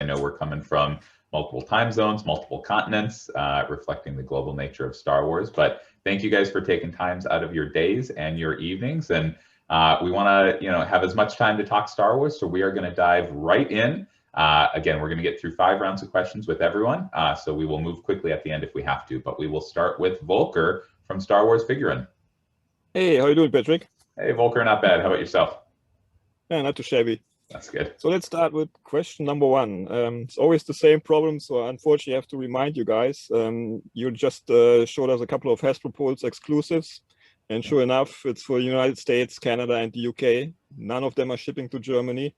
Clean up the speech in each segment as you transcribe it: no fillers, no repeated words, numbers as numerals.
I know we're coming from multiple time zones, multiple continents, reflecting the global nature of Star Wars. But thank you guys for taking times out of your days and your evenings. And we want to, have as much time to talk Star Wars. So we are going to dive right in. Again, we're going to get through 5 rounds of questions with everyone. So we will move quickly at the end if we have to. But we will start with Volker from Star Wars Figurin. Hey, how you doing, Patrick? Hey, Volker, not bad. How about yourself? Yeah, not too shabby. That's good. So let's start with question number 1. It's always the same problem, so unfortunately I have to remind you guys. You just showed us a couple of Hasbro Pulse exclusives, and sure enough, it's for the United States, Canada, and the UK. None of them are shipping to Germany.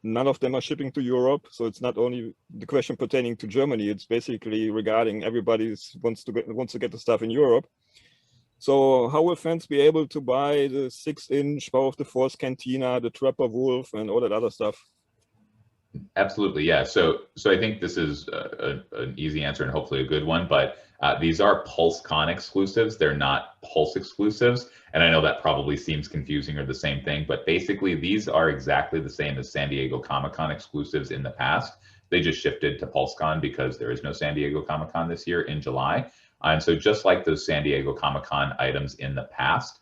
None of them are shipping to Europe. So it's not only the question pertaining to Germany, it's basically regarding everybody wants to get the stuff in Europe. So how will fans be able to buy the 6-inch Power of the Force Cantina, the Trapper Wolf, and all that other stuff? Absolutely, yeah. So I think this is an easy answer and hopefully a good one, but these are Pulse Con exclusives. They're not Pulse exclusives. And I know that probably seems confusing or the same thing, but basically these are exactly the same as San Diego Comic-Con exclusives in the past. They just shifted to PulseCon because there is no San Diego Comic-Con this year in July. And so just like those San Diego Comic-Con items in the past,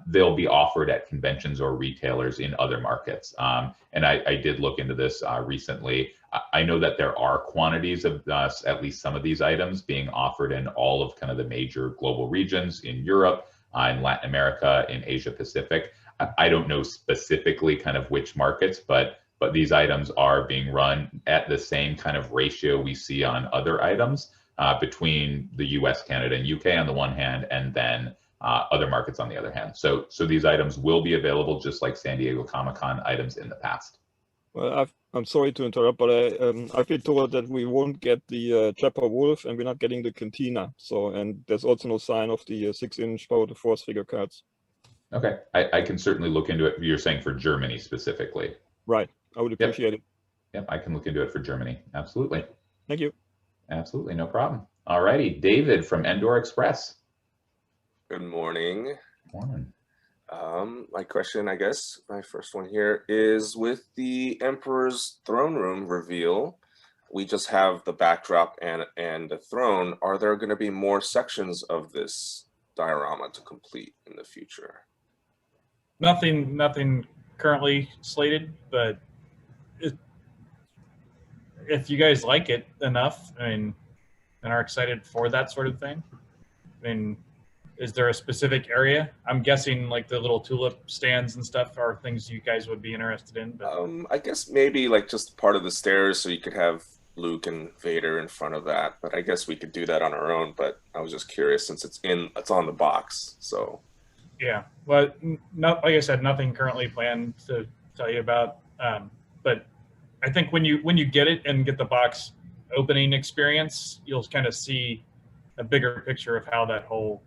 they'll be offered at conventions or retailers in other markets. And I did look into this recently. I know that there are quantities of at least some of these items being offered in all of kind of the major global regions in Europe, in Latin America, in Asia Pacific. I don't know specifically kind of which markets, but these items are being run at the same kind of ratio we see on other items between the US, Canada, and UK on the one hand, and then other markets on the other hand. So these items will be available just like San Diego Comic-Con items in the past. Well, I'm sorry to interrupt, but I've been told that we won't get the Trapper Wolf and we're not getting the Cantina. So, and there's also no sign of the 6-inch Power of the Force figure cards. Okay, I can certainly look into it. You're saying for Germany specifically. Right, I would appreciate it. Yep, I can look into it for Germany. Absolutely. Thank you. Absolutely, no problem. All righty, David from Endor Express. Good morning. Morning. My question, I guess, my first one here is with the Emperor's throne room reveal. We just have the backdrop and the throne. Are there going to be more sections of this diorama to complete in the future? Nothing currently slated, but if you guys like it enough, and are excited for that sort of thing, is there a specific area? I'm guessing like the little tulip stands and stuff are things you guys would be interested in. But I guess maybe like just part of the stairs, so you could have Luke and Vader in front of that. But I guess we could do that on our own. But I was just curious since it's on the box. So yeah, well, like I said, nothing currently planned to tell you about. But I think when you get it and get the box opening experience, you'll kind of see a bigger picture of how that whole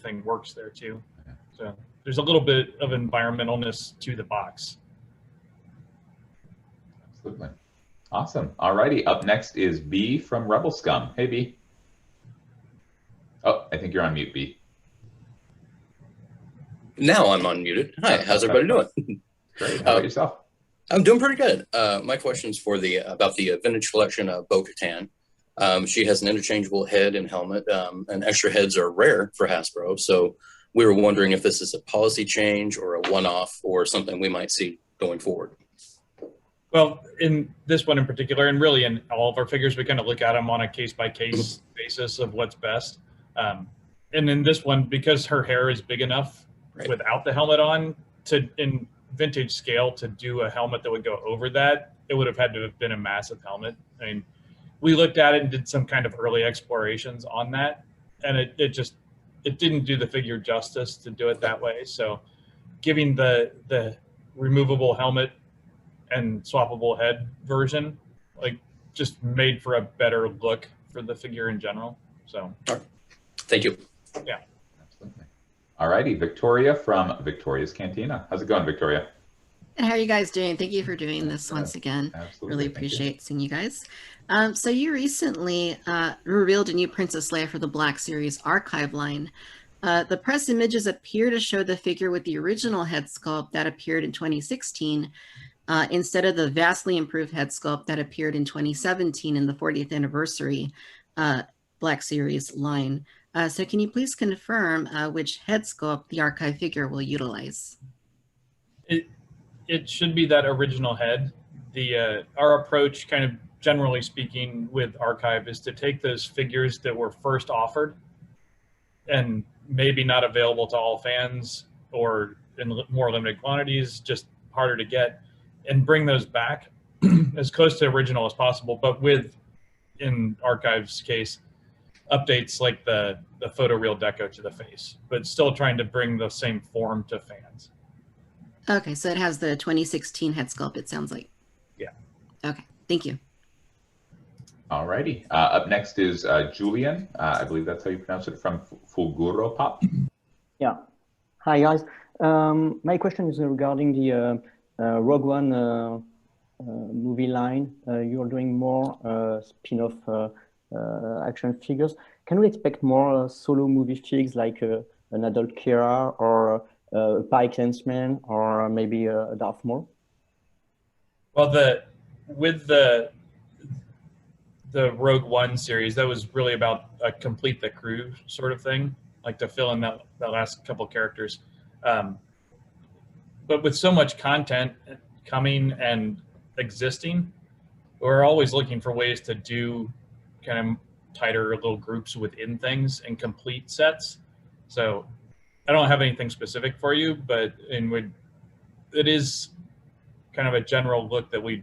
thing works there too. So there's a little bit of environmentalness to the box. Absolutely. Awesome. All righty. Up next is B from Rebel Scum. Hey, B. Oh, I think you're on mute, B. Now I'm unmuted. Hi, how's everybody doing? Great. How about yourself? I'm doing pretty good. My question's for about the vintage collection of Bo-Katan. She has an interchangeable head and helmet, and extra heads are rare for Hasbro. So we were wondering if this is a policy change or a one-off or something we might see going forward. Well, in this one in particular, and really in all of our figures, we kind of look at them on a case-by-case basis of what's best. And in this one, because her hair is big enough without the helmet on, in vintage scale, to do a helmet that would go over that, it would have had to have been a massive helmet. I mean, we looked at it and did some kind of early explorations on that, and it didn't do the figure justice to do it that way. So giving the removable helmet and swappable head version, like, just made for a better look for the figure in general. So thank you. Yeah. Absolutely. All righty, Victoria from Victoria's Cantina. How's it going, Victoria? And how are you guys doing? Thank you for doing this once again. Absolutely. Really appreciate seeing you guys. So you recently revealed a new Princess Leia for the Black Series archive line. The press images appear to show the figure with the original head sculpt that appeared in 2016, instead of the vastly improved head sculpt that appeared in 2017 in the 40th anniversary Black Series line. So can you please confirm which head sculpt the archive figure will utilize? It should be that original head. Our approach, kind of generally speaking, with archive is to take those figures that were first offered and maybe not available to all fans or in more limited quantities, just harder to get, and bring those back as close to original as possible, but with, in archive's case, updates like the photoreal deco to the face, but still trying to bring the same form to fans. Okay, so it has the 2016 head sculpt, it sounds like. Yeah. Okay, thank you. All righty. Up next is Julian. I believe that's how you pronounce it, from Fulguro Pop. Yeah. Hi, guys. My question is regarding the Rogue One movie line. You're doing more spin-off action figures. Can we expect more solo movie figs like an adult Kira or a Pike Henchman or maybe a Darth Maul? Well, with the Rogue One series, that was really about a complete the crew sort of thing, like to fill in that last couple characters. But with so much content coming and existing, we're always looking for ways to do kind of tighter little groups within things and complete sets. So I don't have anything specific for you, but it is kind of a general look that we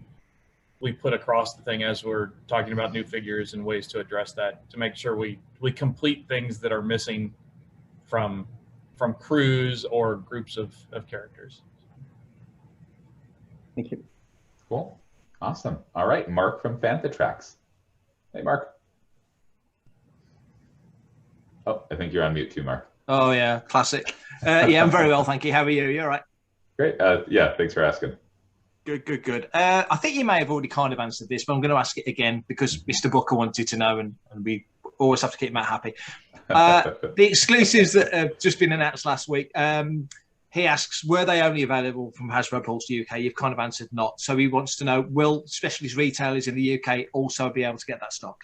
put across the thing as we're talking about new figures and ways to address that, to make sure we complete things that are missing from crews or groups of characters. Thank you. Cool. Awesome. All right, Mark from Fantatrax. Hey, Mark. Oh, I think you're on mute too, Mark. Oh, yeah, classic. Yeah, I'm very well, thank you. How are you? You all right? Great. Yeah, thanks for asking. Good, good, good. I think you may have already kind of answered this, but I'm going to ask it again because Mr. Booker wanted to know, and we always have to keep Matt happy. The exclusives that have just been announced last week, he asks, were they only available from Hasbro Pulse UK? You've kind of answered not. So he wants to know, will specialist retailers in the UK also be able to get that stock?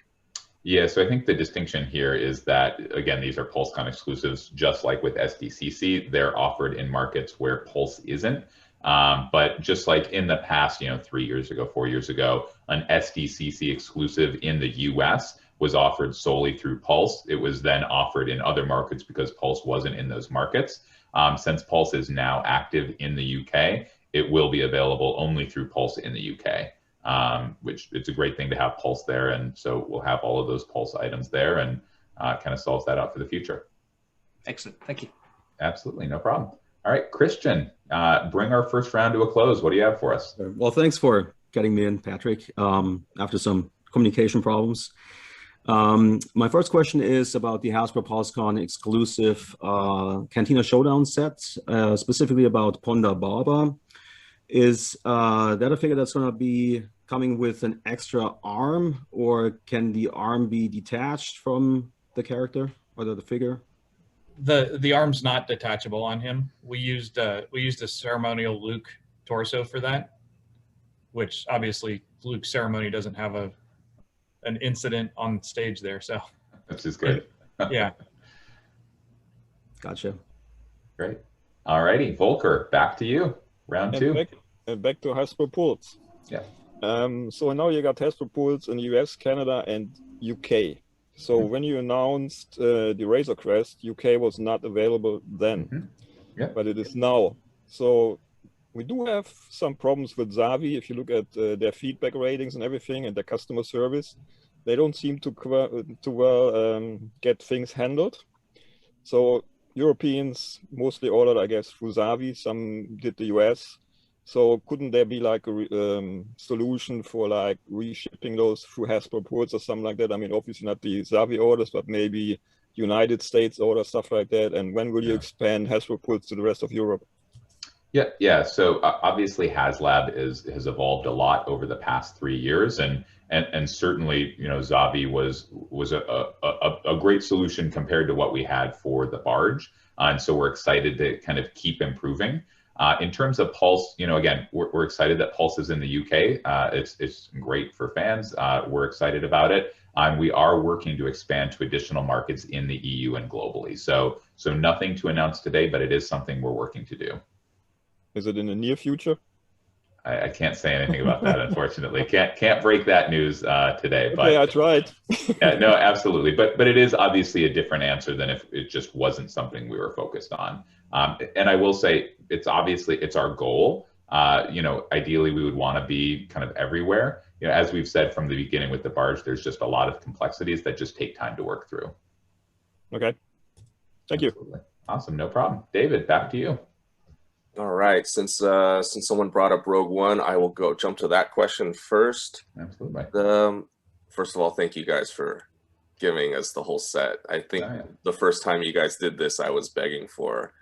Yeah, so I think the distinction here is that, again, these are PulseCon exclusives, just like with SDCC. They're offered in markets where Pulse isn't. But just like in the past, 3 years ago, 4 years ago, an SDCC exclusive in the US was offered solely through Pulse. It was then offered in other markets because Pulse wasn't in those markets. Since Pulse is now active in the UK, it will be available only through Pulse in the UK. Which it's a great thing to have Pulse there. And so we'll have all of those Pulse items there, and kind of solves that out for the future. Excellent. Thank you. Absolutely. No problem. All right, Christian, bring our first round to a close. What do you have for us? Well, thanks for getting me in, Patrick, after some communication problems. My first question is about the Hasbro Pulse Con exclusive Cantina Showdown set, specifically about Ponda Boba. Is that a figure that's going to be coming with an extra arm, or can the arm be detached from the character or the figure? The arm's not detachable on him. We used a ceremonial Luke torso for that, which obviously Luke's ceremony doesn't have an incident on stage there, so which is good. Yeah. Gotcha. Great. All righty, Volker, back to you. Round two. Back to Hasbro Pulse. Yeah. So now you got Hasbro Pulse in the US, Canada, and UK. So when you announced the Razor Crest, UK was not available then, but it is now. So we do have some problems with Zavvi. If you look at their feedback ratings and everything and their customer service, they don't seem to get things handled. So Europeans mostly ordered, I guess, through Zavvi. Some did the US. So couldn't there be like a solution for like reshipping those through Hasbro Pulse or something like that? I mean, obviously not the Zavvi orders, but maybe United States orders, stuff like that. And when will you expand Hasbro Pulse to the rest of Europe? Yeah. So obviously HasLab has evolved a lot over the past 3 years, and certainly Zavvi was a great solution compared to what we had for the barge, and so we're excited to kind of keep improving. In terms of Pulse, again, we're excited that Pulse is in the UK. It's great for fans. We're excited about it. We are working to expand to additional markets in the EU and globally. So nothing to announce today, but it is something we're working to do. Is it in the near future? I can't say anything about that, unfortunately. Can't break that news today. But okay, I tried. yeah, no, absolutely. But it is obviously a different answer than if it just wasn't something we were focused on. And I will say, it's our goal. Ideally, we would want to be kind of everywhere. As we've said from the beginning with the barge, there's just a lot of complexities that just take time to work through. Okay. Thank you. Awesome. No problem. David, back to you. All right. Since someone brought up Rogue One, I will jump to that question first. Absolutely. First of all, thank you guys for giving us the whole set. I think the first time you guys did this, I was begging for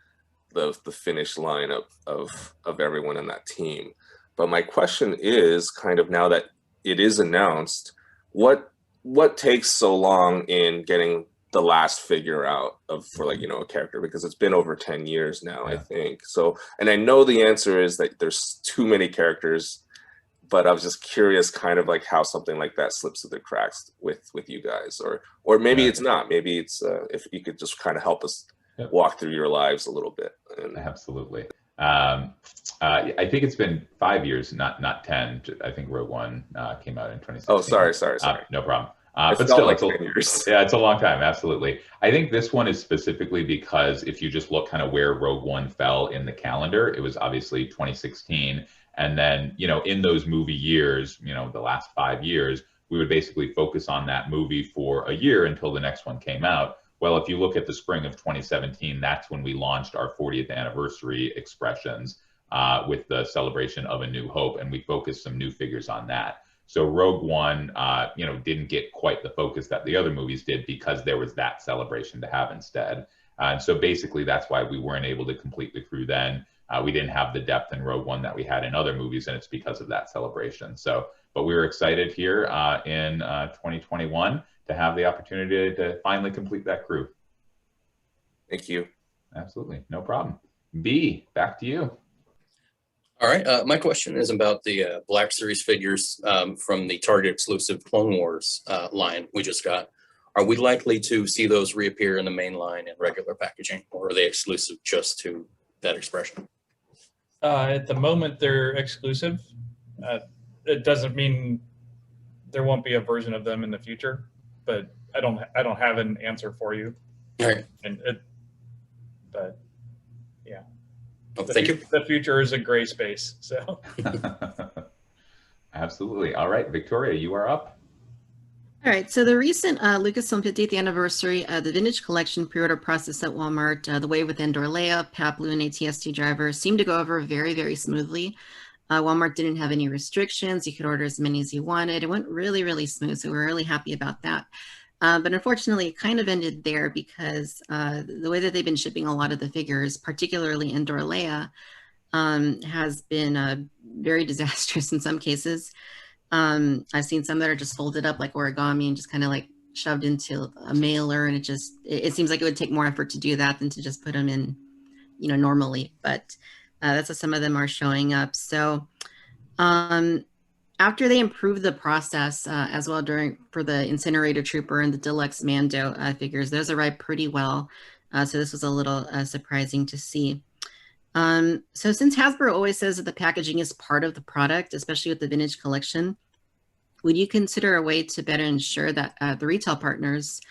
the finish line of everyone in that team. But my question is, kind of now that it is announced, what takes so long in getting the last figure out for a character? Because it's been over 10 years now, I think. So, and I know the answer is that there's too many characters, but I was just curious kind of like how something like that slips through the cracks with you guys, or maybe it's not. Maybe it's if you could just kind of help us walk through your lives a little bit. Absolutely. I think it's been 5 years, not 10. I think Rogue One came out in 2016. Oh, sorry. No problem. But still, it's a long time. Absolutely. I think this one is specifically because if you just look kind of where Rogue One fell in the calendar, it was obviously 2016. And then, in those movie years, the last 5 years, we would basically focus on that movie for a year until the next one came out. Well, if you look at the spring of 2017, that's when we launched our 40th anniversary expressions with the celebration of A New Hope, and we focused some new figures on that. So Rogue One, didn't get quite the focus that the other movies did because there was that celebration to have instead. And so basically that's why we weren't able to complete the crew then. We didn't have the depth in Rogue One that we had in other movies, and it's because of that celebration. So, but we were excited here in 2021 to have the opportunity to finally complete that crew. Thank you. Absolutely, no problem. B, back to you. All right, my question is about the Black Series figures from the Target exclusive Clone Wars line we just got. Are we likely to see those reappear in the main line in regular packaging, or are they exclusive just to that expression? At the moment, they're exclusive. It doesn't mean there won't be a version of them in the future, but I don't have an answer for you. All right. But yeah. Oh, thank you. The future is a gray space. So. Absolutely. All right, Victoria, you are up. All right, so the recent Lucasfilm 50th anniversary, the Vintage Collection pre-order process at Walmart, the Way with Endor Leia, Pat Blue, and ATST driver seemed to go over very, very smoothly. Walmart didn't have any restrictions. You could order as many as you wanted. It went really, really smooth, so we're really happy about that. But unfortunately, it kind of ended there because the way that they've been shipping a lot of the figures, particularly Endor Leia, has been very disastrous in some cases. I've seen some that are just folded up like origami and just kind of like shoved into a mailer, and it seems like it would take more effort to do that than to just put them in, normally. But that's what some of them are showing up. So after they improved the process as well for the Incinerator Trooper and the Deluxe Mando figures, those arrived pretty well. So this was a little surprising to see. So since Hasbro always says that the packaging is part of the product, especially with the Vintage Collection, would you consider a way to better ensure that the retail partners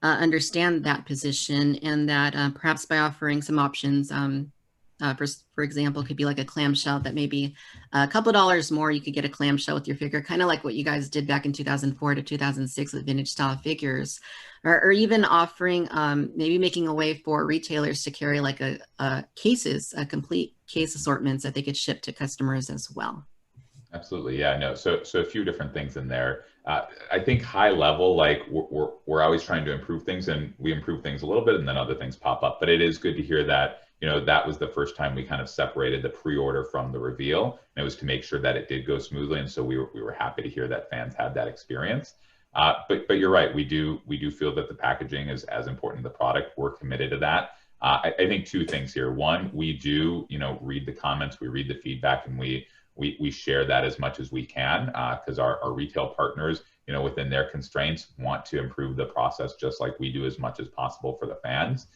understand that position, and that perhaps by offering some options, for example, could be like a clamshell that maybe a couple of dollars more, you could get a clamshell with your figure, kind of like what you guys did back in 2004 to 2006 with vintage style figures, or even offering, maybe making a way for retailers to carry like a complete case assortments that they could ship to customers as well. Absolutely, yeah, no. So a few different things in there. I think high level, like we're always trying to improve things, and we improve things a little bit, and then other things pop up. But it is good to hear that that was the first time we kind of separated the pre-order from the reveal, and it was to make sure that it did go smoothly. And so we were happy to hear that fans had that experience. But you're right, we do feel that the packaging is as important to the product. We're committed to that. I think two things here. One, we do, read the comments, we read the feedback, and we share that as much as we can, because our retail partners, within their constraints, want to improve the process just like we do as much as possible for the fans.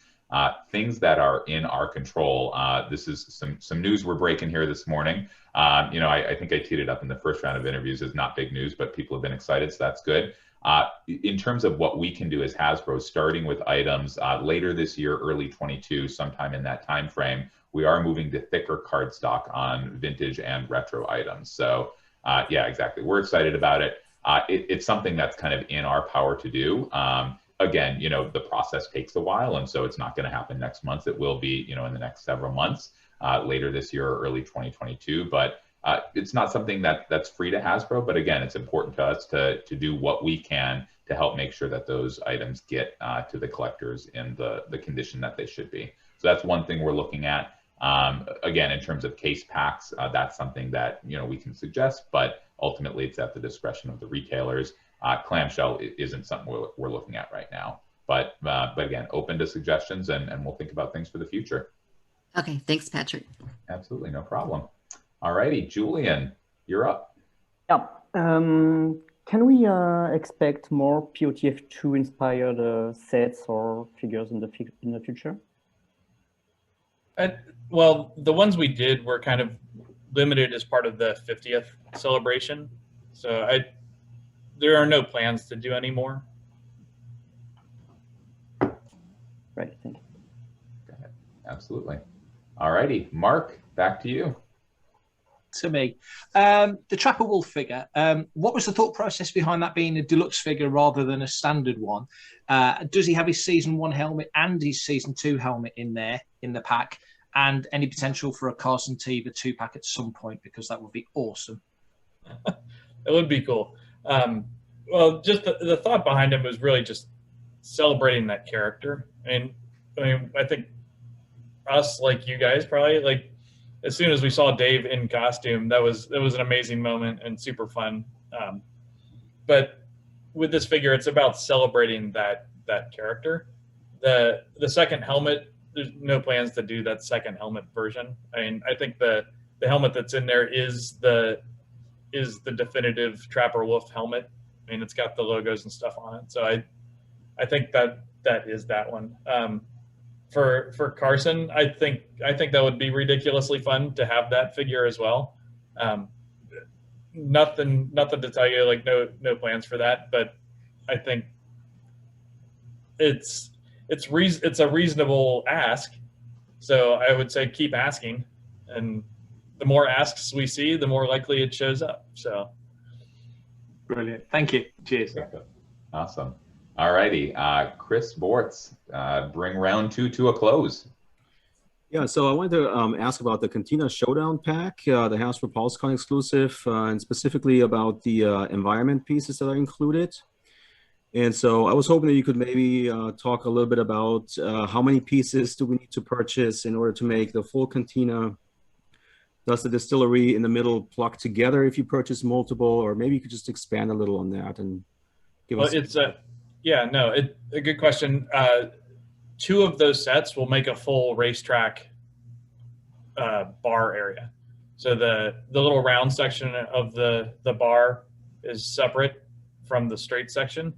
Things that are in our control. This is some news we're breaking here this morning. I think I teed it up in the first round of interviews as not big news, but people have been excited, so that's good. In terms of what we can do as Hasbro, starting with items later this year, early 22, sometime in that time frame, we are moving to thicker cardstock on vintage and retro items. So yeah, exactly. We're excited about it. It's something that's kind of in our power to do. Again, the process takes a while, and so it's not going to happen next month. It will be, in the next several months, later this year or early 2022. But it's not something that's free to Hasbro. But again, it's important to us to do what we can to help make sure that those items get to the collectors in the condition that they should be. So that's one thing we're looking at. Again, in terms of case packs, that's something that we can suggest, but ultimately it's at the discretion of the retailers. Clamshell isn't something we're looking at right now, but again, open to suggestions, and we'll think about things for the future. Okay, thanks, Patrick. Absolutely, no problem. All righty, Julian, you're up. Yeah. Can we expect more POTF2 inspired sets or figures in the future? Well, the ones we did were kind of limited as part of the 50th celebration, so there are no plans to do any more. Right, thank you. Got it. Absolutely. All righty, Mark, back to you. To me, the Trapper Wolf figure, what was the thought process behind that being a deluxe figure rather than a standard one? Does he have his season 1 helmet and his season 2 helmet in there in the pack? And any potential for a Carson Teva 2-pack at some point, because that would be awesome. It would be cool. Well, just the thought behind him was really just celebrating that character. I think us, like you guys, probably, like, as soon as we saw Dave in costume, that was an amazing moment and super fun. But with this figure, it's about celebrating that character. The second helmet, there's no plans to do that second helmet version. I think the helmet that's in there is the definitive Trapper Wolf helmet. It's got the logos and stuff on it. So I think that is that one. For Carson, I think that would be ridiculously fun to have that figure as well. Nothing to tell you, like no plans for that, but I think it's a reasonable ask. So I would say keep asking, and the more asks we see, the more likely it shows up. So brilliant. Thank you. Cheers. Awesome. All righty, Chris Bortz, bring round 2 to a close. Yeah, so I wanted to ask about the Cantina Showdown pack, the Hasbro Pulse Con exclusive, and specifically about the environment pieces that are included. And so I was hoping that you could maybe talk a little bit about how many pieces do we need to purchase in order to make the full Cantina? Does the distillery in the middle plug together if you purchase multiple, or maybe you could just expand a little on that and give us. A good question. 2 of those sets will make a full racetrack bar area. So the little round section of the bar is separate from the straight section.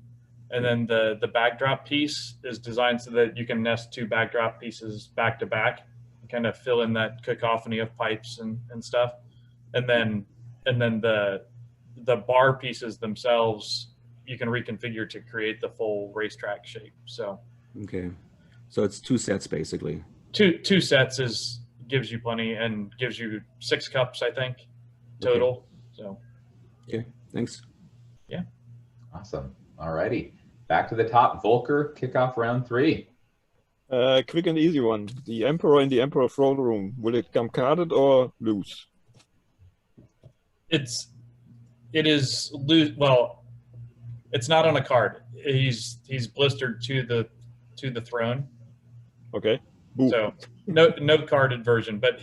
And then the backdrop piece is designed so that you can nest 2 backdrop pieces back to back, and kind of fill in that cacophony of pipes and stuff. And then the bar pieces themselves, you can reconfigure to create the full racetrack shape. So okay, so it's 2 sets basically. Two sets gives you plenty, and gives you 6 cups, I think, total. Okay. So okay, thanks. Yeah, awesome. All righty, back to the top. Volker, kick off round 3. Quick and easy one. The Emperor in the Emperor throne room, will it come carded or loose? It is loose. Well, it's not on a card. He's blistered to the throne. Okay. Ooh. So no carded version, but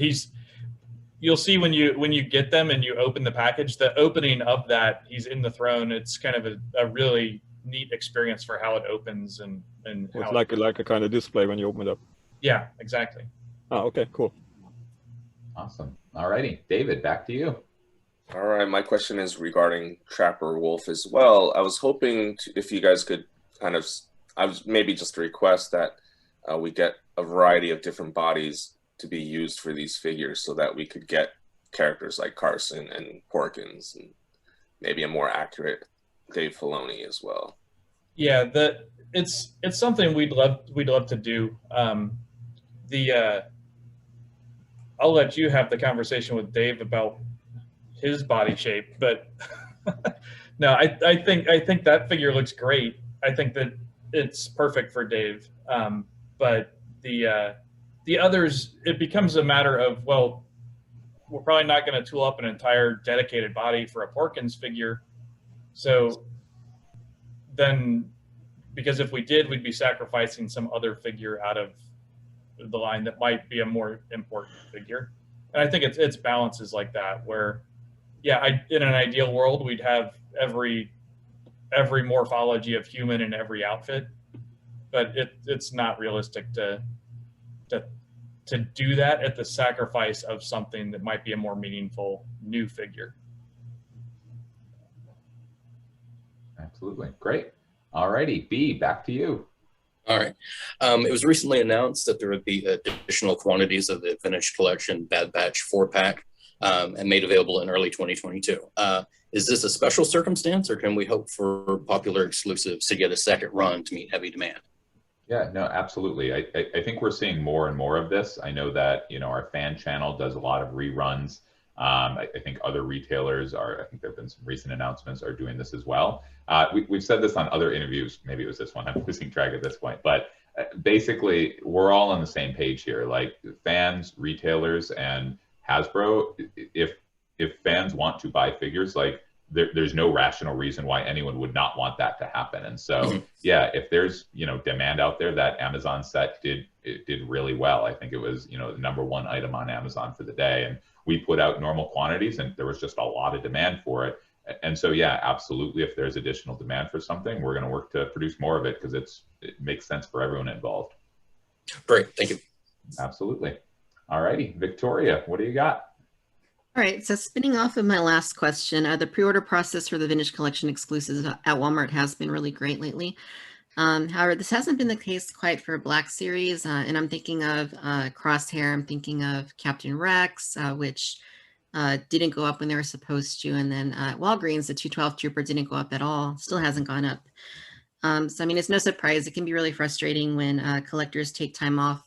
you'll see when you get them and you open the package, the opening of that, he's in the throne. It's kind of a really neat experience for how it opens and it's like a kind of display when you open it up. Yeah, exactly. Oh, okay, cool. Awesome. All righty, David, back to you. All right, my question is regarding Trapper Wolf as well. I was hoping if you guys could kind of, I was maybe just a request that we get a variety of different bodies to be used for these figures so that we could get characters like Carson and Porkins and maybe a more accurate Dave Filoni as well. Yeah, it's something we'd love to do. I'll let you have the conversation with Dave about his body shape, but no, I think that figure looks great. I think that it's perfect for Dave. But the others, it becomes a matter of, well, we're probably not going to tool up an entire dedicated body for a Porkins figure. So then, because if we did, we'd be sacrificing some other figure out of the line that might be a more important figure. And I think it's balances like that where, yeah, in an ideal world, we'd have every morphology of human in every outfit, but it's not realistic to do that at the sacrifice of something that might be a more meaningful new figure. Absolutely. Great. All righty, B, back to you. All right. It was recently announced that there would be additional quantities of the vintage collection Bad Batch 4-pack and made available in early 2022. Is this a special circumstance, or can we hope for popular exclusives to get a second run to meet heavy demand? Yeah, no, absolutely. I think we're seeing more and more of this. I know that, our fan channel does a lot of reruns. I think other retailers I think there have been some recent announcements, are doing this as well. We've said this on other interviews. Maybe it was this one. I'm losing track at this point. But basically, we're all on the same page here. Like fans, retailers, and Hasbro, if fans want to buy figures, like there's no rational reason why anyone would not want that to happen. And so, yeah, if there's, demand out there, that Amazon set did really well. I think it was, the #1 item on Amazon for the day. And we put out normal quantities and there was just a lot of demand for it. And so, yeah, absolutely. If there's additional demand for something, we're going to work to produce more of it because it makes sense for everyone involved. Great. Thank you. Absolutely. All righty. Victoria, what do you got? All right, so spinning off of my last question, the pre-order process for the vintage collection exclusives at Walmart has been really great lately. However, this hasn't been the case quite for Black Series, and I'm thinking of Crosshair, I'm thinking of Captain Rex, which didn't go up when they were supposed to, and then Walgreens, the 212 Trooper didn't go up at all, still hasn't gone up. So, I mean, it's no surprise. It can be really frustrating when collectors take time off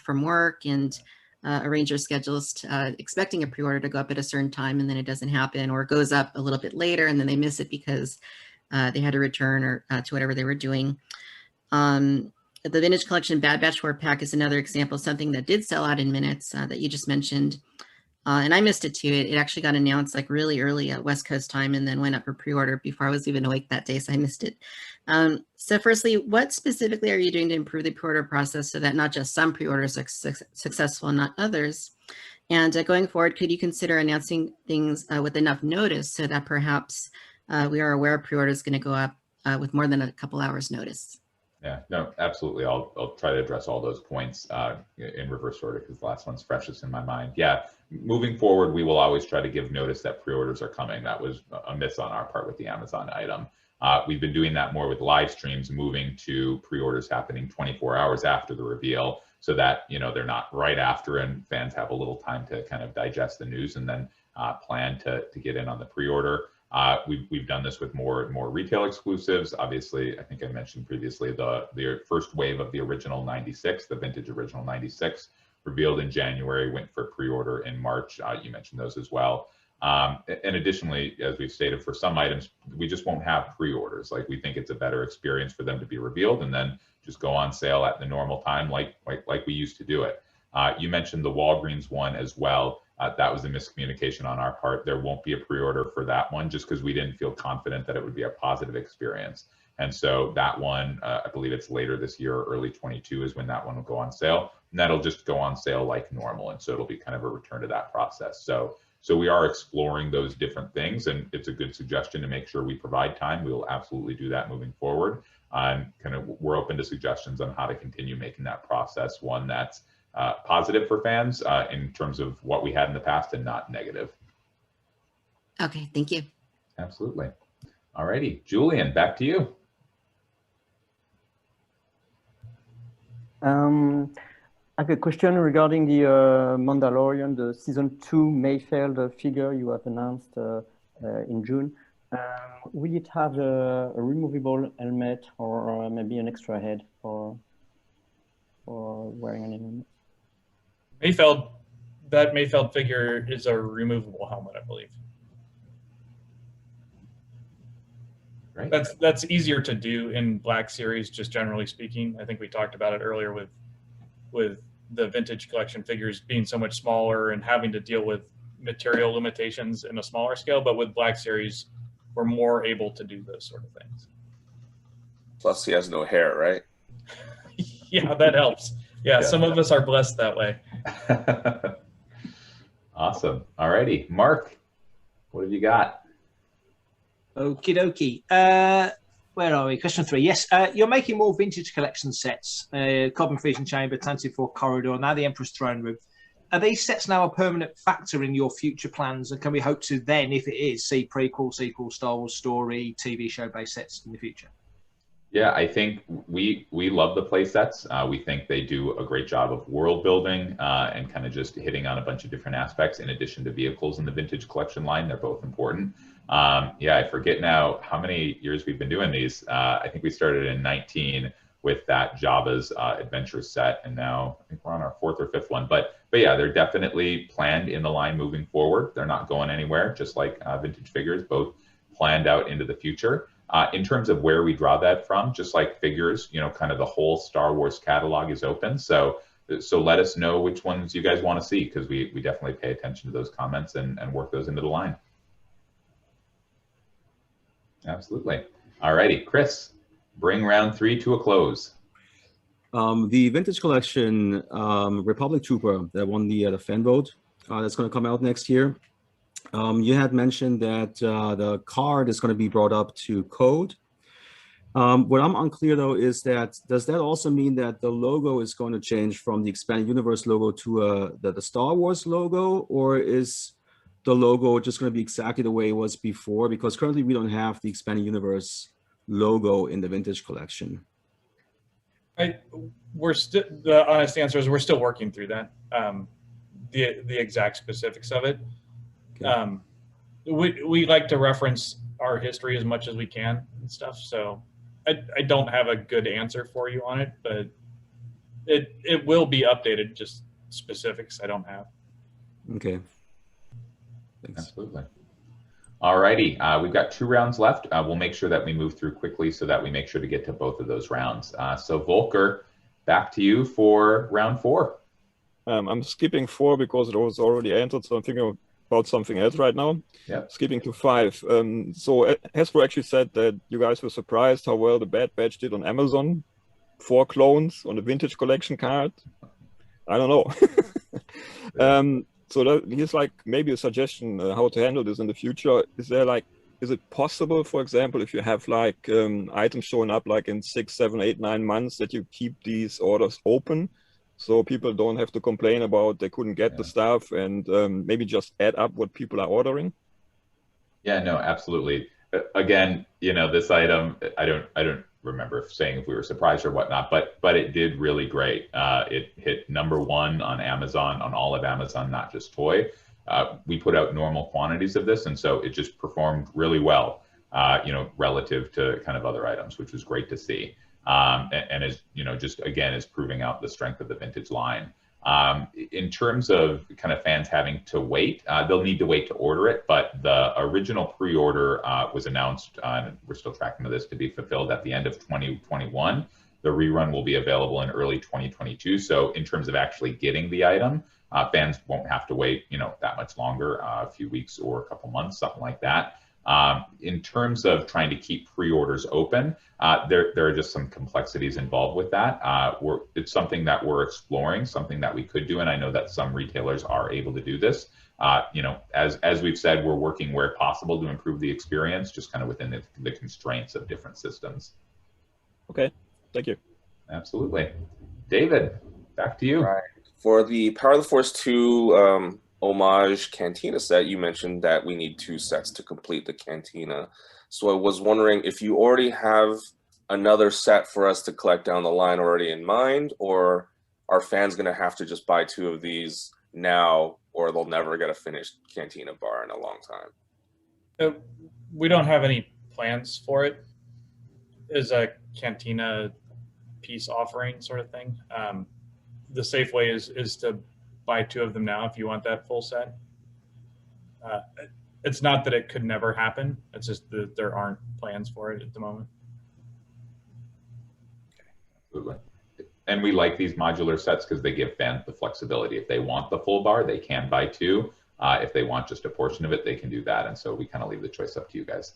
from work and arrange their schedules expecting a pre-order to go up at a certain time, and then it doesn't happen, or it goes up a little bit later and then they miss it because they had to return or to whatever they were doing. The vintage collection Bad Batch 4-pack is another example of something that did sell out in minutes that you just mentioned. And I missed it too. It actually got announced like really early at West Coast time and then went up for pre-order before I was even awake that day, so I missed it. So firstly, what specifically are you doing to improve the pre-order process so that not just some pre-orders are successful and not others? And going forward, could you consider announcing things with enough notice so that perhaps we are aware pre-order is going to go up with more than a couple hours notice? Yeah, no, absolutely. I'll try to address all those points in reverse order because the last one's freshest in my mind. Yeah, moving forward, we will always try to give notice that pre-orders are coming. That was a miss on our part with the Amazon item. We've been doing that more with live streams, moving to pre-orders happening 24 hours after the reveal so that, they're not right after and fans have a little time to kind of digest the news and then plan to get in on the pre-order. We've done this with more retail exclusives. Obviously, I think I mentioned previously the first wave of the original 96, the vintage original 96, revealed in January, went for pre-order in March. You mentioned those as well. And additionally, as we've stated, for some items, we just won't have pre-orders. Like we think it's a better experience for them to be revealed and then just go on sale at the normal time, like we used to do it. You mentioned the Walgreens one as well. That was a miscommunication on our part. There won't be a pre-order for that one just because we didn't feel confident that it would be a positive experience. And so that one, I believe it's later this year, early 22 is when that one will go on sale. And that'll just go on sale like normal. And so it'll be kind of a return to that process. So So we are exploring those different things, and it's a good suggestion to make sure we provide time. We will absolutely do that moving forward. We're open to suggestions on how to continue making that process one that's positive for fans in terms of what we had in the past and not negative. Okay, thank you. Absolutely. All righty, Julian, back to you. I have a question regarding the Mandalorian, the season 2 Mayfeld figure you have announced in June. Will it have a removable helmet or maybe an extra head for wearing an helmet? Mayfeld, that Mayfeld figure is a removable helmet, I believe. Right. That's easier to do in Black Series, just generally speaking. I think we talked about it earlier with the vintage collection figures being so much smaller and having to deal with material limitations in a smaller scale. But with Black Series, we're more able to do those sort of things. Plus, he has no hair, right? Yeah, that helps. Yeah, some of us are blessed that way. Awesome. All righty, Mark, what have you got? Okie dokie. Where are we? Question 3. Yes, you're making more vintage collection sets. Carbon Fusion Chamber, Tantive 4 Corridor, now the Emperor's Throne Room. Are these sets now a permanent factor in your future plans? And can we hope to then, if it is, see prequel, sequel, Star Wars story, TV show-based sets in the future? Yeah, I think we love the play sets. We think they do a great job of world building and kind of just hitting on a bunch of different aspects in addition to vehicles in the vintage collection line. They're both important. Yeah, I forget now how many years we've been doing these. I think we started in 19 with that Jabba's adventure set, and now I think we're on our 4th or 5th one. But yeah, they're definitely planned in the line moving forward. They're not going anywhere, just like vintage figures, both planned out into the future. In terms of where we draw that from, just like figures, you know, kind of the whole Star Wars catalog is open. So let us know which ones you guys want to see, because we definitely pay attention to those comments and work those into the line. Absolutely. All righty, Chris, bring round 3 to a close. The vintage collection Republic Trooper that won the fan vote that's going to come out next year. You had mentioned that the card is going to be brought up to code. What I'm unclear though is that, does that also mean that the logo is going to change from the Expanded Universe logo to the Star Wars logo, or is the logo just going to be exactly the way it was before? Because currently we don't have the Expanded Universe logo in the vintage collection. The honest answer is we're still working through that, the exact specifics of it. Okay. We like to reference our history as much as we can and stuff. So I don't have a good answer for you on it, but it will be updated. Just specifics I don't have. Okay. Thanks. Absolutely. All righty, we've got 2 rounds left. We'll make sure that we move through quickly so that we make sure to get to both of those rounds. So Volker, back to you for round 4. I'm skipping 4 because it was already entered, so I'm thinking about something else right now. Yeah. Skipping to 5. So Hasbro actually said that you guys were surprised how well the Bad Batch did on Amazon. 4 clones on the vintage collection card. I don't know. So here's like maybe a suggestion how to handle this in the future. Is it possible, for example, if you have like items showing up like in 6, 7, 8, 9 months, that you keep these orders open so people don't have to complain about they couldn't get the stuff, and maybe just add up what people are ordering? Yeah, no, absolutely. Again, you know, this item, I don't remember saying if we were surprised or whatnot, but it did really great. It hit #1 on Amazon, on all of Amazon, not just toy. We put out normal quantities of this, and so it just performed really well, you know, relative to kind of other items, which was great to see. And is, you know, just again is proving out the strength of the vintage line. In terms of kind of fans having to wait, they'll need to wait to order it, but the original pre-order was announced, and we're still tracking to this, to be fulfilled at the end of 2021. The rerun will be available in early 2022. So in terms of actually getting the item, fans won't have to wait, you know, that much longer, a few weeks or a couple months, something like that. In terms of trying to keep pre-orders open, there are just some complexities involved with that. It's something that we're exploring, something that we could do, and I know that some retailers are able to do this. You know, as we've said, we're working where possible to improve the experience, just kind of within the constraints of different systems. Okay, thank you. Absolutely. David, back to you. Right. For the Power of the Force 2 homage Cantina set, you mentioned that we need 2 sets to complete the Cantina. So I was wondering if you already have another set for us to collect down the line already in mind, or are fans going to have to just buy 2 of these now, or they'll never get a finished Cantina bar in a long time? We don't have any plans for it as a Cantina piece offering sort of thing. The safe way is to buy 2 of them now if you want that full set. It's not that it could never happen. It's just that there aren't plans for it at the moment. Absolutely. And we like these modular sets because they give fans the flexibility. If they want the full bar, they can buy 2. If they want just a portion of it, they can do that. And so we kind of leave the choice up to you guys.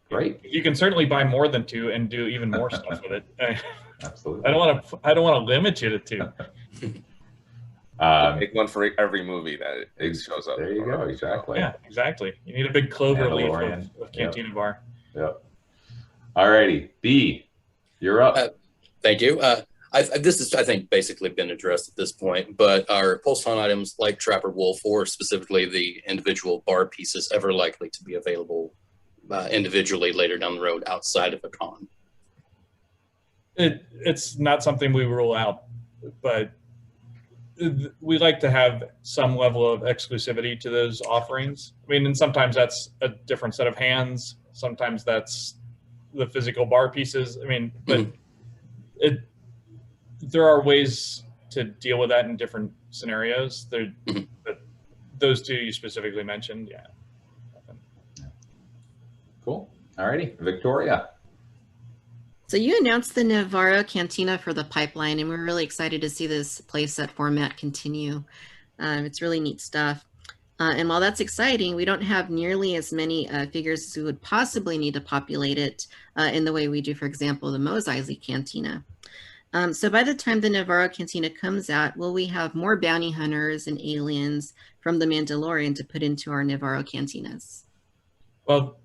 Great. You can certainly buy more than 2 and do even more stuff with it. Absolutely. I don't want to limit you to 2. Make one for every movie that it shows up. There you go. Exactly. Yeah, exactly. You need a big clover leaf of Cantina bar. Yep. All righty. B, you're up. Thank you. This has, I think, basically been addressed at this point, but are Pulse Con items like Trapper Wolf, or specifically the individual bar pieces, ever likely to be available individually later down the road outside of a con? It's not something we rule out, but we like to have some level of exclusivity to those offerings. I mean, and sometimes that's a different set of hands. Sometimes that's the physical bar pieces. I mean, but there are ways to deal with that in different scenarios. But those 2 you specifically mentioned, yeah. Cool. All righty. Victoria. So you announced the Navarro Cantina for the pipeline, and we're really excited to see this playset format continue. It's really neat stuff. And while that's exciting, we don't have nearly as many figures as we would possibly need to populate it in the way we do, for example, the Mos Eisley Cantina. So by the time the Navarro Cantina comes out, will we have more bounty hunters and aliens from the Mandalorian to put into our Navarro Cantinas? Well,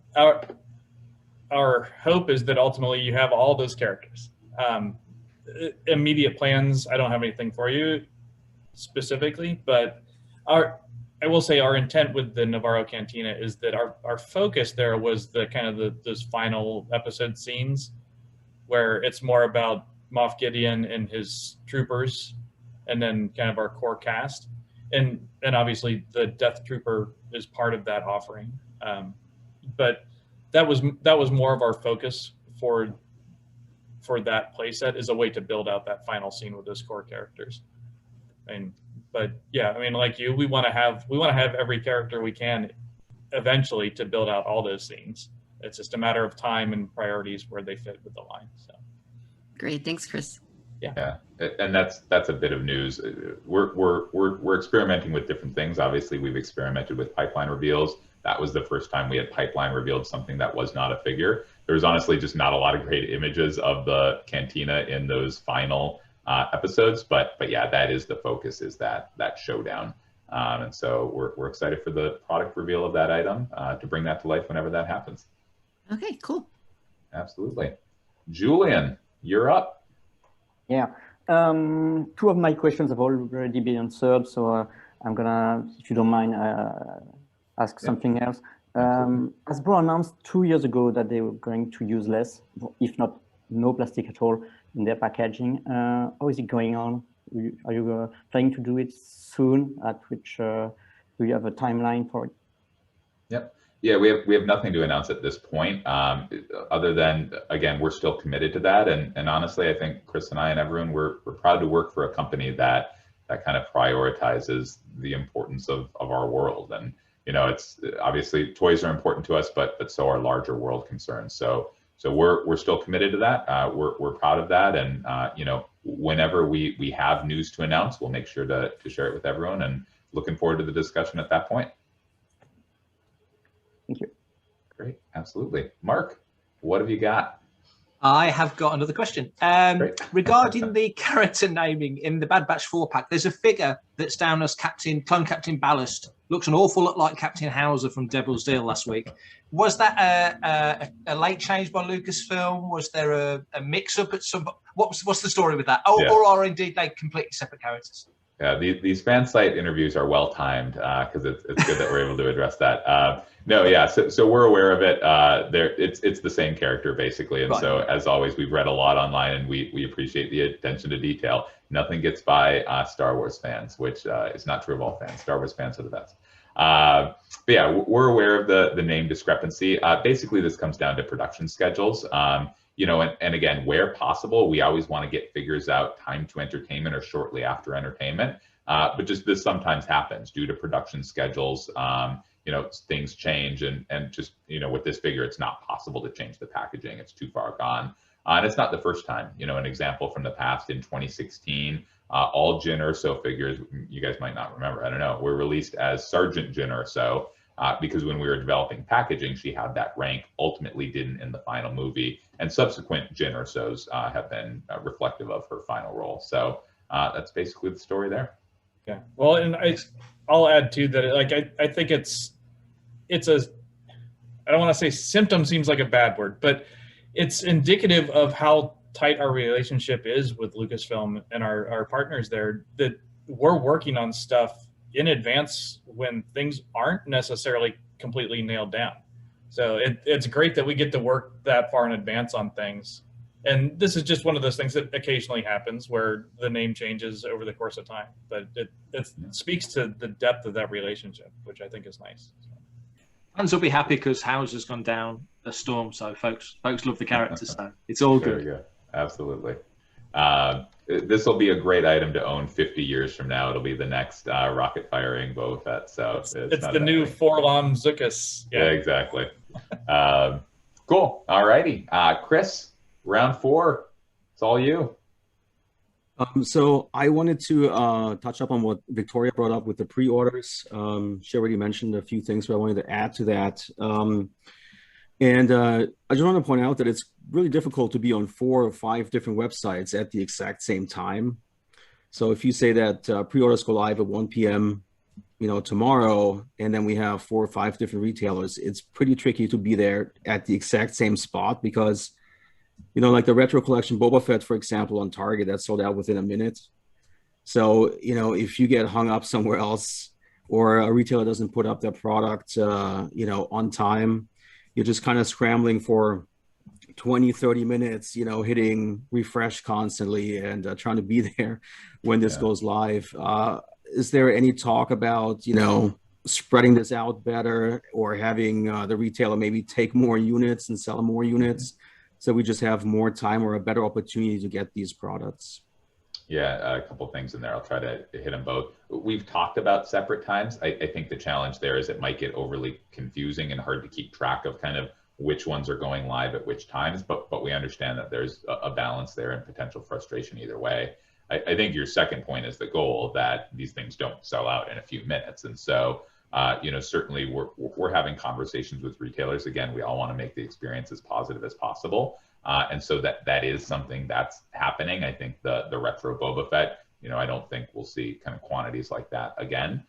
our hope is that ultimately you have all those characters. Immediate plans, I don't have anything for you specifically, but I will say our intent with the Navarro Cantina is that our focus there was the kind of those final episode scenes where it's more about Moff Gideon and his troopers, and then kind of our core cast, and obviously the Death Trooper is part of that offering. But that was more of our focus for that playset, is a way to build out that final scene with those core characters. But yeah, I mean, like you, we want to have every character we can eventually to build out all those scenes. It's just a matter of time and priorities where they fit with the line. So great, thanks, Chris. Yeah, and that's a bit of news. We're experimenting with different things. Obviously, we've experimented with pipeline reveals. That was the first time we had pipeline revealed something that was not a figure. There was honestly just not a lot of great images of the Cantina in those final episodes, but yeah, that is the focus, is that showdown. And so we're excited for the product reveal of that item to bring that to life whenever that happens. Okay, cool. Absolutely. Julian, you're up. Yeah, 2 of my questions have already been answered, so I'm gonna, if you don't mind, ask something else. Hasbro announced 2 years ago that they were going to use less, if not no plastic at all, in their packaging. How is it going on? Are you planning to do it soon? At which do you have a timeline for it? Yep. Yeah, we have nothing to announce at this point, other than, again, we're still committed to that. And honestly, I think Chris and I and everyone, we're proud to work for a company that kind of prioritizes the importance of our world. And you know, it's obviously toys are important to us, but so are larger world concerns. So we're still committed to that. We're proud of that, and you know, whenever we have news to announce, we'll make sure to share it with everyone. And looking forward to the discussion at that point. Thank you. Great, absolutely. Mark, what have you got? I have got another question. Regarding the character naming in the Bad Batch 4-pack, there's a figure that's down as Clone Captain Ballast. Looks an awful lot like Captain Hauser from Devil's Deal last week. Was that a late change by Lucasfilm? Was there a mix-up at some... What's the story with that? Or are indeed they completely separate characters? Yeah, these fan site interviews are well timed because it's good that we're able to address that. No, yeah, so we're aware of it. It's the same character basically, and so as always, we've read a lot online, and we appreciate the attention to detail. Nothing gets by Star Wars fans, which is not true of all fans. Star Wars fans are the best. But yeah, we're aware of the name discrepancy. Basically, this comes down to production schedules. You know, and again, where possible, we always want to get figures out time to entertainment or shortly after entertainment. But just this sometimes happens due to production schedules. You know, things change, and just, you know, with this figure, it's not possible to change the packaging. It's too far gone. And it's not the first time. You know, an example from the past in 2016, all Jyn Erso figures, you guys might not remember, I don't know, were released as Sergeant Jyn Erso. Because when we were developing packaging, she had that rank, ultimately didn't in the final movie, and subsequent Jyn Ersos have been reflective of her final role. So that's basically the story there. Yeah, well, and I'll add too that like I think it's a, I don't want to say symptom, seems like a bad word, but it's indicative of how tight our relationship is with Lucasfilm and our partners there, that we're working on stuff in advance when things aren't necessarily completely nailed down. So it's great that we get to work that far in advance on things. And this is just one of those things that occasionally happens where the name changes over the course of time. But it speaks to the depth of that relationship, which I think is nice. Fans will be happy because Hauser's gone down a storm. So folks love the characters. So it's all good. There you go. Absolutely. This will be a great item to own 50 years from now. It'll be the next rocket firing Boba Fett. So it's the new Forlom Zuckuss. Yeah, exactly. Cool. All righty. Chris, round 4. It's all you. So I wanted to touch up on what Victoria brought up with the pre-orders. She already mentioned a few things, but I wanted to add to that. And I just want to point out that it's really difficult to be on 4 or 5 different websites at the exact same time. So if you say that pre-orders go live at 1 p.m., you know, tomorrow, and then we have 4 or 5 different retailers, it's pretty tricky to be there at the exact same spot because, you know, like the retro collection Boba Fett, for example, on Target, that sold out within a minute. So, you know, if you get hung up somewhere else or a retailer doesn't put up their product, you know, on time, you're just kind of scrambling for 20, 30 minutes, you know, hitting refresh constantly and trying to be there when this goes live. Is there any talk about, you know, spreading this out better or having the retailer maybe take more units and sell more units so we just have more time or a better opportunity to get these products? Yeah, a couple things in there. I'll try to hit them both. We've talked about separate times. I think the challenge there is it might get overly confusing and hard to keep track of kind of which ones are going live at which times, but we understand that there's a balance there and potential frustration either way. I think your second point is the goal, that these things don't sell out in a few minutes. And so, you know, certainly we're having conversations with retailers. Again, we all want to make the experience as positive as possible. And so that is something that's happening. I think the retro Boba Fett, you know, I don't think we'll see kind of quantities like that again.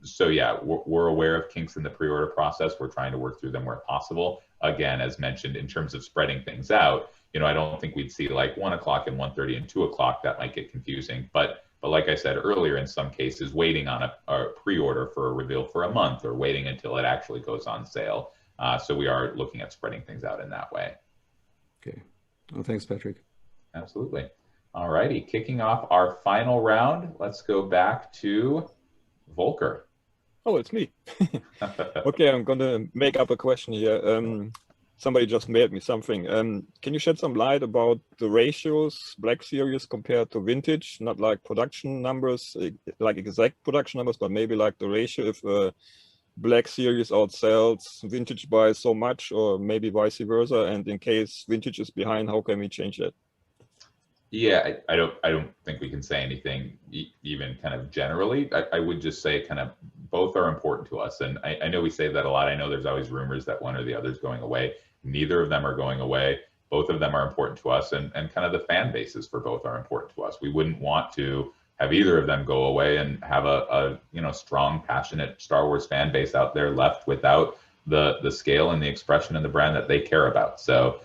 So yeah, we're aware of kinks in the pre-order process. We're trying to work through them where possible. Again, as mentioned, in terms of spreading things out, you know, I don't think we'd see like 1 o'clock and 1:30 and 2 o'clock. That might get confusing. But like I said earlier, in some cases, waiting on a pre-order for a reveal for a month or waiting until it actually goes on sale. So we are looking at spreading things out in that way. Okay. Well, thanks, Patrick. Absolutely. All righty. Kicking off our final round, let's go back to Volker. Oh, it's me. Okay, I'm going to make up a question here. Somebody just mailed me something. Can you shed some light about the ratios, Black Series compared to vintage? Not like production numbers, like exact production numbers, but maybe like the ratio if Black Series outsells vintage by so much, or maybe vice versa. And in case vintage is behind, how can we change that? Yeah, I don't think we can say anything even kind of generally. I would just say kind of both are important to us. And I know we say that a lot. I know there's always rumors that one or the other is going away. Neither of them are going away. Both of them are important to us, and kind of the fan bases for both are important to us. We wouldn't want to have either of them go away and have a strong, passionate Star Wars fan base out there left without the scale and the expression and the brand that they care about. So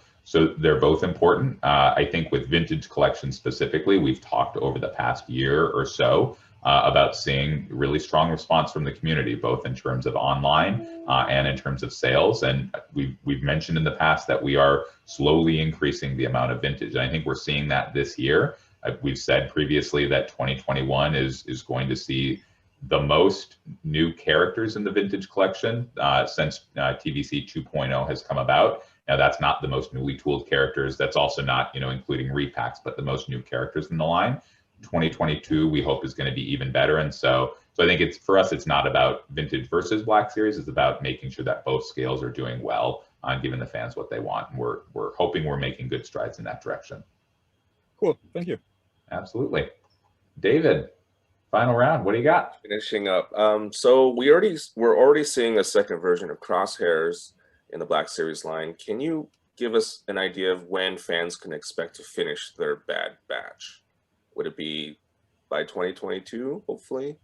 they're both important. I think with vintage collections specifically, we've talked over the past year or so about seeing really strong response from the community, both in terms of online and in terms of sales. And we've mentioned in the past that we are slowly increasing the amount of vintage. And I think we're seeing that this year. We've said previously that 2021 is going to see the most new characters in the vintage collection since TVC 2.0 has come about. Now, that's not the most newly tooled characters. That's also not, including repacks, but the most new characters in the line. 2022, we hope, is going to be even better. And so I think for us, it's not about vintage versus Black Series. It's about making sure that both scales are doing well on giving the fans what they want. And we're hoping we're making good strides in that direction. Cool. Thank you. Absolutely. David, final round. What do you got? Finishing up. So we're already seeing a second version of Crosshairs in the Black Series line. Can you give us an idea of when fans can expect to finish their Bad Batch? Would it be by 2022, hopefully?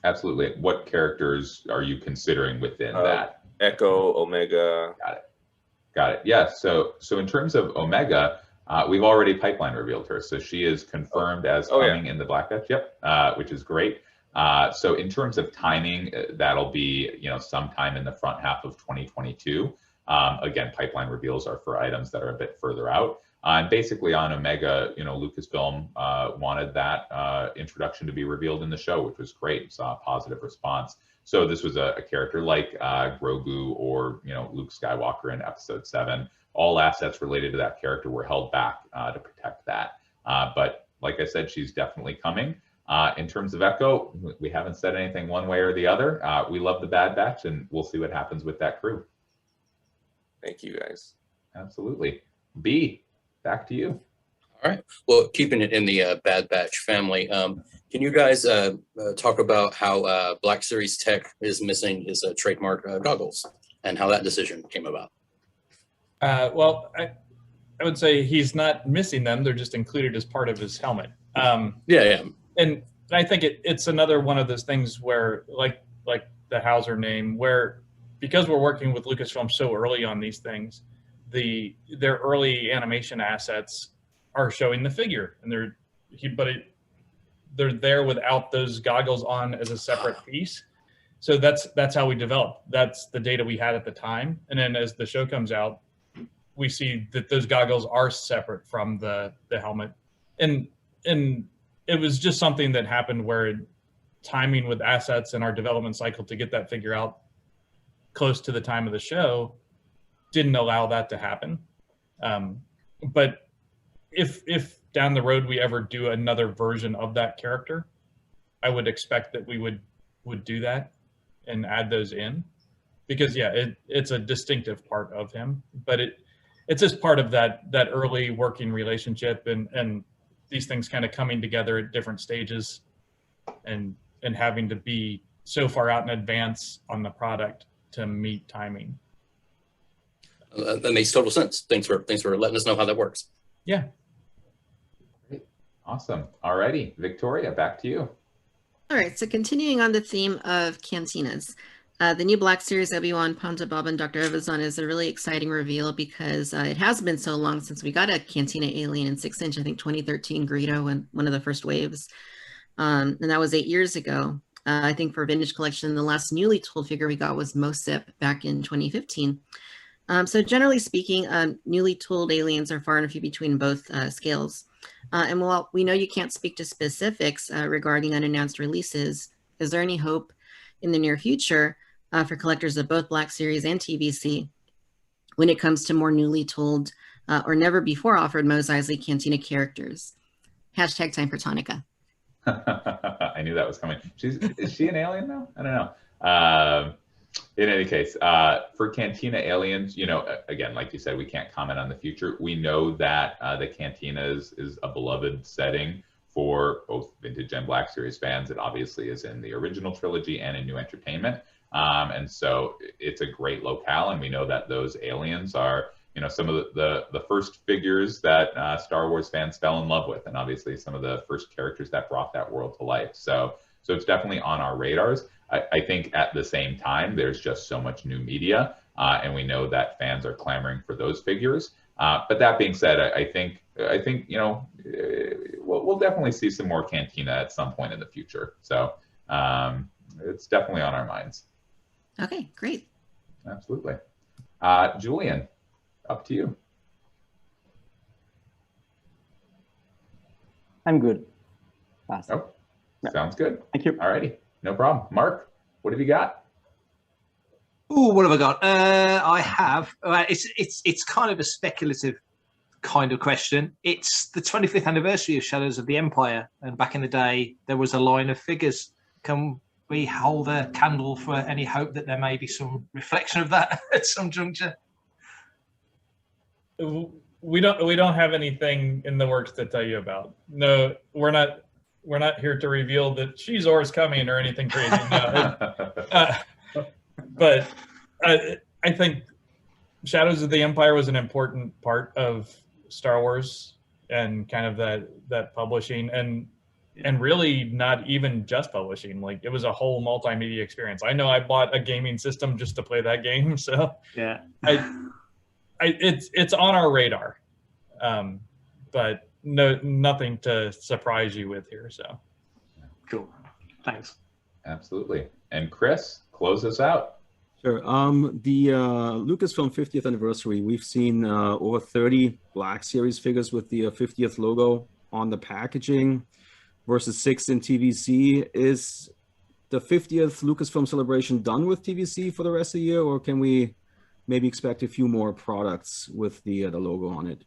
Absolutely. What characters are you considering within that? Echo, Omega. Got it. Yeah. So in terms of Omega, we've already pipeline revealed her. So she is confirmed as coming in the Black Batch. Yep. Which is great. So in terms of timing, that'll be, sometime in the front half of 2022. Again, pipeline reveals are for items that are a bit further out. And basically on Omega, Lucasfilm wanted that introduction to be revealed in the show, which was great. Saw a positive response. So this was a character like Grogu or Luke Skywalker in Episode 7. All assets related to that character were held back to protect that. But like I said, she's definitely coming. In terms of Echo, we haven't said anything one way or the other. We love the Bad Batch, and we'll see what happens with that crew. Thank you, guys. Absolutely. B, back to you. All right. Well, keeping it in the Bad Batch family, can you guys talk about how Black Series Tech is missing his trademark goggles and how that decision came about? Well, I would say he's not missing them. They're just included as part of his helmet. Yeah. And I think it's another one of those things where, like the Hauser name, where because we're working with Lucasfilm so early on these things, their early animation assets are showing the figure, and they're there without those goggles on as a separate piece. So that's how we developed. That's the data we had at the time. And then as the show comes out, we see that those goggles are separate from the helmet. And it was just something that happened where timing with assets and our development cycle to get that figure out close to the time of the show didn't allow that to happen. But if down the road we ever do another version of that character, I would expect that we would do that and add those in, because it's a distinctive part of him, but it's just part of that early working relationship and these things kind of coming together at different stages and having to be so far out in advance on the product to meet timing. That makes total sense. Thanks for letting us know how that works. Yeah. Great. Awesome. All righty, Victoria, back to you. All right, so continuing on the theme of cantinas, the new Black Series Obi-Wan, Ponda, Boba, and Dr. Evazan is a really exciting reveal because it has been so long since we got a Cantina alien in 6-inch, I think 2013 Greedo, and one of the first waves. And that was 8 years ago. I think for Vintage Collection, the last newly tooled figure we got was Mosip back in 2015. So generally speaking, newly tooled aliens are far and few between both scales. And while we know you can't speak to specifics regarding unannounced releases, is there any hope in the near future for collectors of both Black Series and TVC when it comes to more newly tooled or never before offered Mos Eisley Cantina characters? Hashtag time for Tonica. I knew that was coming. Is she an alien now? I don't know. In any case, for Cantina aliens, again, like you said, we can't comment on the future. We know that the Cantina is a beloved setting for both vintage and Black Series fans. It obviously is in the original trilogy and in New Entertainment. And so it's a great locale, and we know that those aliens are, you know, some of the first figures that Star Wars fans fell in love with, and obviously some of the first characters that brought that world to life. So it's definitely on our radars. I think at the same time, there's just so much new media, and we know that fans are clamoring for those figures. But that being said, I think you know, we'll definitely see some more Cantina at some point in the future. So it's definitely on our minds. Okay, great. Absolutely. Julian, up to you. I'm good. Pass. Oh, sounds good. Thank you. All righty, no problem. Mark, what have you got? Oh, what have I got? I have. It's kind of a speculative kind of question. It's the 25th anniversary of Shadows of the Empire, and back in the day, there was a line of figures. Can we hold a candle for any hope that there may be some reflection of that at some juncture? We don't have anything in the works to tell you about. No, we're not here to reveal that Shizor's coming or anything crazy. No. But I think Shadows of the Empire was an important part of Star Wars and kind of that publishing, and really not even just publishing. Like, it was a whole multimedia experience. I know I bought a gaming system just to play that game, so yeah, it's on our radar, but nothing to surprise you with here. So cool, thanks. Absolutely. And Chris, close us out. Sure. The Lucasfilm 50th anniversary, we've seen over 30 Black Series figures with the 50th logo on the packaging versus 6 in TVC. Is the 50th Lucasfilm celebration done with TVC for the rest of the year, or can we maybe expect a few more products with the logo on it?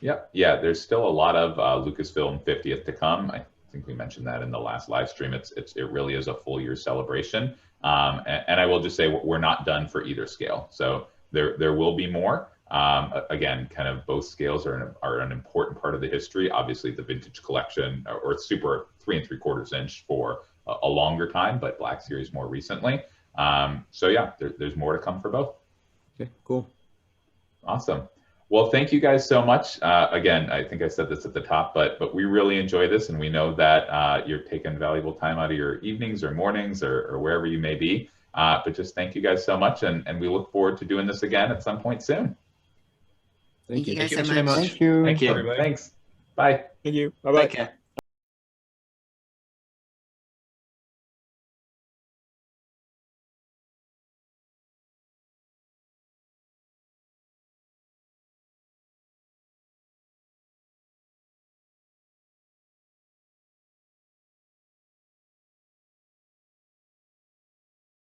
Yep. Yeah, there's still a lot of Lucasfilm 50th to come. I think we mentioned that in the last live stream. It really is a full year celebration. And I will just say we're not done for either scale. So there will be more. Again, kind of both scales are an important part of the history. Obviously, the vintage collection or Super 3 3/4 inch for a longer time, but Black Series more recently. So yeah, there's more to come for both. Okay, cool. Awesome. Well, thank you guys so much. Again, I think I said this at the top, but we really enjoy this, and we know that you're taking valuable time out of your evenings or mornings or wherever you may be. But just thank you guys so much, and we look forward to doing this again at some point soon. Thank you guys Thank you so very much. much. Thank you. Thank you. Everybody. Thanks. Bye. Thank you. Bye-bye. Take care.